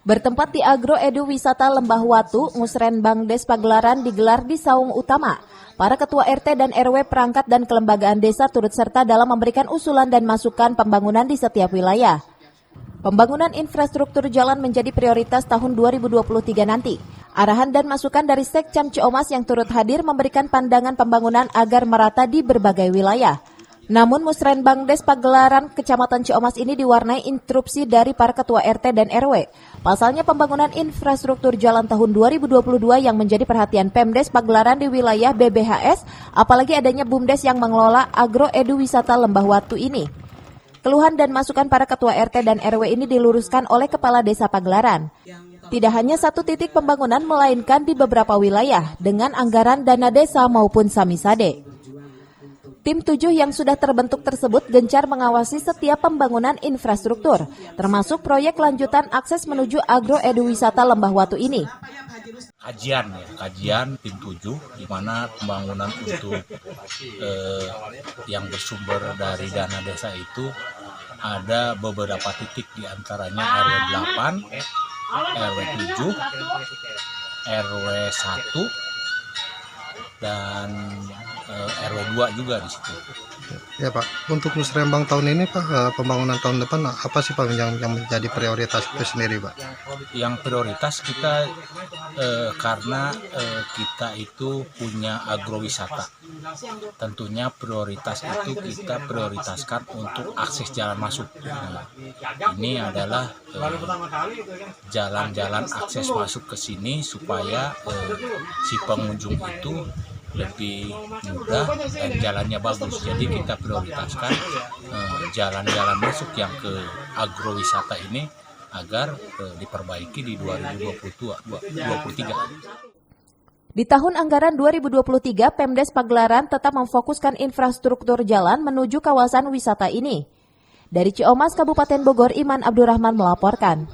Bertempat di Agro Edu Wisata Lembah Watu, Musrenbang Des Pagelaran digelar di Saung Utama. Para ketua RT dan RW perangkat dan kelembagaan desa turut serta dalam memberikan usulan dan masukan pembangunan di setiap wilayah. Pembangunan infrastruktur jalan menjadi prioritas tahun 2023 nanti. Arahan dan masukan dari Sekcam Ciomas yang turut hadir memberikan pandangan pembangunan agar merata di berbagai wilayah. Namun Musrenbang Des Pagelaran Kecamatan Ciomas ini diwarnai interupsi dari para ketua RT dan RW. Pasalnya pembangunan infrastruktur jalan tahun 2022 yang menjadi perhatian Pemdes Pagelaran di wilayah BBHS, apalagi adanya BUMDes yang mengelola Agro Edu Wisata Lembah Watu ini. Keluhan dan masukan para ketua RT dan RW ini diluruskan oleh Kepala Desa Pagelaran. Tidak hanya satu titik pembangunan melainkan di beberapa wilayah dengan anggaran dana desa maupun samisade. Tim 7 yang sudah terbentuk tersebut gencar mengawasi setiap pembangunan infrastruktur, termasuk proyek lanjutan akses menuju Agro Edu Wisata Lembah Watu ini. Kajian tim 7 di mana pembangunan untuk yang bersumber dari dana desa itu ada beberapa titik, di antaranya RW 8, RW 7, RW 1 dan RW 2 juga di situ. Ya Pak, untuk Musrenbang tahun ini Pak, pembangunan tahun depan apa sih Pak yang menjadi prioritas itu sendiri Pak? Yang prioritas kita karena kita itu punya agrowisata. Tentunya prioritas itu kita prioritaskan untuk akses jalan masuk. Nah, ini adalah jalan-jalan akses masuk ke sini supaya si pengunjung itu lebih mudah dan jalannya bagus. Jadi kita prioritaskan jalan-jalan masuk yang ke agrowisata ini agar diperbaiki di 2023. Di tahun anggaran 2023, Pemdes Pagelaran tetap memfokuskan infrastruktur jalan menuju kawasan wisata ini. Dari Ciomas, Kabupaten Bogor, Iman Abdurrahman melaporkan.